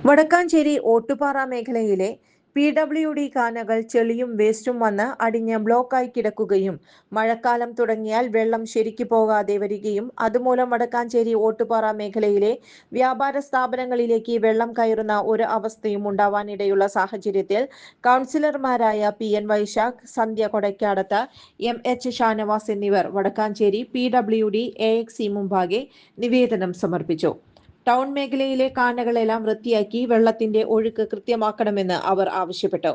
വടക്കാഞ്ചേരി ഓട്ടുപാറ മേഖലയിലെ PWD കാനകൾ ചെളിയും വേസ്റ്റും വന്ന് അടിഞ്ഞ് ബ്ലോക്കായി കിടക്കുകയും മഴക്കാലം തുടങ്ങിയാൽ വെള്ളം ശരിക്കു പോകാതെ വരികയും അതുമൂലം വടക്കാഞ്ചേരി ഓട്ടുപാറ മേഖലയിലെ വ്യാപാര സ്ഥാപനങ്ങളിലേക്ക് വെള്ളം കയറുന്ന ഒരു അവസ്ഥയും ഉണ്ടാവാനിടയുള്ള സാഹചര്യത്തിൽ കൗൺസിലർമാരായ PN വൈശാഖ്, സന്ധ്യ കൊടക്കാടത്ത്, MH ഷാനവാസ് എന്നിവർ വടക്കാഞ്ചേരി PWD AXC മുമ്പാകെ നിവേദനം സമർപ്പിച്ചു. ടൗൺ മേഖലയിലെ കാനകളെല്ലാം വൃത്തിയാക്കി വെള്ളത്തിന്റെ ഒഴുക്ക് കൃത്യമാക്കണമെന്ന് അവർ ആവശ്യപ്പെട്ടു.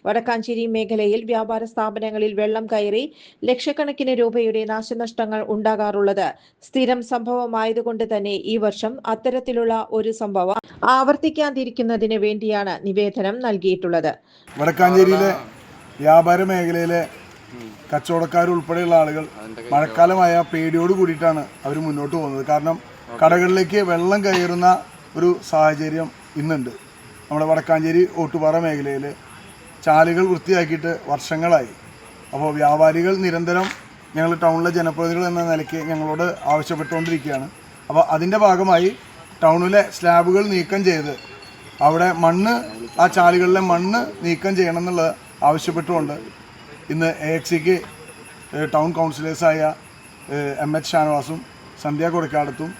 വടക്കാഞ്ചേരി മേഖലയിൽ വ്യാപാര സ്ഥാപനങ്ങളിൽ വെള്ളം കയറി ലക്ഷക്കണക്കിന് രൂപയുടെ നാശനഷ്ടങ്ങൾ ഉണ്ടാകാറുള്ളത് സ്ഥിരം സംഭവമായതുകൊണ്ട് തന്നെ ഈ വർഷം അത്തരത്തിലുള്ള ഒരു സംഭവം ആവർത്തിക്കാതിരിക്കുന്നതിന് വേണ്ടിയാണ് നിവേദനം നൽകിയിട്ടുള്ളത്. വടക്കാഞ്ചേരിയിലെ വ്യാപാര മേഖലയിലെ കച്ചവടക്കാരുൾപ്പെടെയുള്ള ആളുകൾ മഴക്കാലമായ പേടിയോട് കൂടിയിട്ടാണ് അവർ മുന്നോട്ട് പോകുന്നത്. കാരണം കടകളിലേക്ക് വെള്ളം കയറുന്ന ഒരു സാഹചര്യം ഇന്നുണ്ട്. നമ്മുടെ വടക്കാഞ്ചേരി ഓട്ടുപാറ മേഖലയിൽ ചാലുകൾ വൃത്തിയാക്കിയിട്ട് വർഷങ്ങളായി. അപ്പോൾ വ്യാപാരികൾ നിരന്തരം ഞങ്ങൾ ടൗണിലെ ജനപ്രതിനിധികൾ എന്ന നിലയ്ക്ക് ഞങ്ങളോട് ആവശ്യപ്പെട്ടുകൊണ്ടിരിക്കുകയാണ്. അപ്പോൾ അതിൻ്റെ ഭാഗമായി ടൗണിലെ സ്ലാബുകൾ നീക്കം ചെയ്ത് അവിടെ മണ്ണ്, ആ ചാലുകളിലെ മണ്ണ് നീക്കം ചെയ്യണം എന്നുള്ളത് ആവശ്യപ്പെട്ടുകൊണ്ട് ഇന്ന് AXCക്ക് ടൗൺ കൗൺസിലേഴ്സായ MH ഷാനവാസും സന്ധ്യ കൊടക്കാടത്തും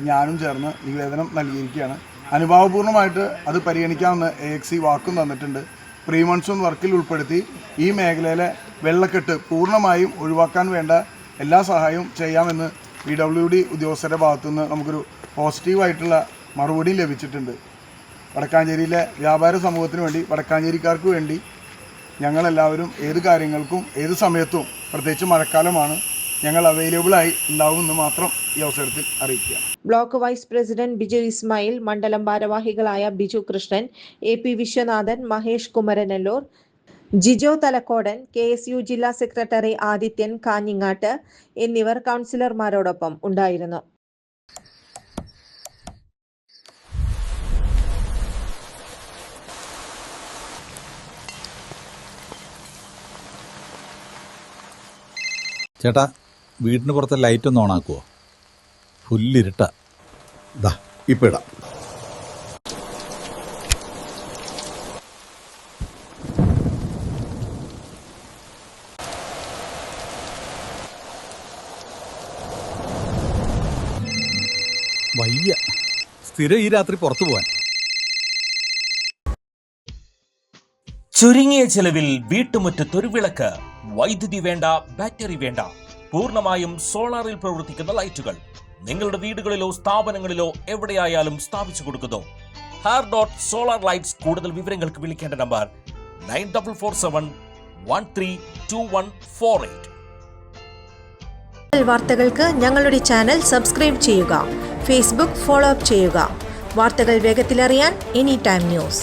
ഞാനും ചേർന്ന് നിവേദനം നൽകിയിരിക്കുകയാണ്. അനുഭാവപൂർണ്ണമായിട്ട് അത് പരിഗണിക്കാമെന്ന് AXC വാക്കും തന്നിട്ടുണ്ട്. പ്രീ മൺസൂൺ വർക്കിൽ ഉൾപ്പെടുത്തി ഈ മേഖലയിലെ വെള്ളക്കെട്ട് പൂർണ്ണമായും ഒഴിവാക്കാൻ വേണ്ട എല്ലാ സഹായവും ചെയ്യാമെന്ന് PWD ഉദ്യോഗസ്ഥരുടെ ഭാഗത്തുനിന്ന് നമുക്കൊരു പോസിറ്റീവായിട്ടുള്ള മറുപടിയും ലഭിച്ചിട്ടുണ്ട്. വടക്കാഞ്ചേരിയിലെ വ്യാപാര സമൂഹത്തിന് വേണ്ടി, വടക്കാഞ്ചേരിക്കാർക്ക് വേണ്ടി ഞങ്ങളെല്ലാവരും ഏത് കാര്യങ്ങൾക്കും ഏത് സമയത്തും, പ്രത്യേകിച്ച് മഴക്കാലമാണ്, ഞങ്ങൾ അവൈലബിളായി ഉണ്ടാവുമെന്ന് മാത്രം ഈ അവസരത്തിൽ അറിയിക്കുക. Block vice president Biju Ismail, മണ്ഡലം ഭാരവാഹികളായ ബിജു കൃഷ്ണൻ, AP വിശ്വനാഥൻ, മഹേഷ് കുമരനെല്ലൂർ, ജിജോ തലക്കോടൻ, KSU ജില്ലാ സെക്രട്ടറി ആദിത്യൻ കാഞ്ഞിങ്ങാട്ട് എന്നിവർ കൗൺസിലർമാരോടൊപ്പം ഉണ്ടായിരുന്നു. ചേട്ടാ, വീടിന് പുറത്തെ ലൈറ്റ് ഒന്ന് ഓണാക്കുവോ? ഫുള്ളിരുട്ടാ. ദാ ഇപ്പം ഇടാം. വയ്യ, സ്ഥിരം ഈ രാത്രി പുറത്തു പോവാൻ. ചുരുങ്ങിയ ചെലവിൽ വീട്ടുമുറ്റത്തൊരു വിളക്ക്. വൈദ്യുതി വേണ്ട, ബാറ്ററി വേണ്ട, പൂർണ്ണമായും സോളാറിൽ പ്രവർത്തിക്കുന്ന ലൈറ്റുകൾ നിങ്ങളുടെ വീടുകളിലോ സ്ഥാപനങ്ങളിലോ എവിടെയായാലും സ്ഥാപിച്ചു കൊടുക്കുന്നു. Solar Lights. കൂടുതൽ വിവരങ്ങൾക്ക് വിളിക്കേണ്ട നമ്പർ 9447132148. വാർത്തകൾക്ക് ഞങ്ങളുടെ ചാനൽ സബ്സ്ക്രൈബ് ചെയ്യുക. Facebook ഫോളോ അപ്പ് ചെയ്യുക. വാർത്തകൾ വേഗത്തിലറിയാൻ Anytime News.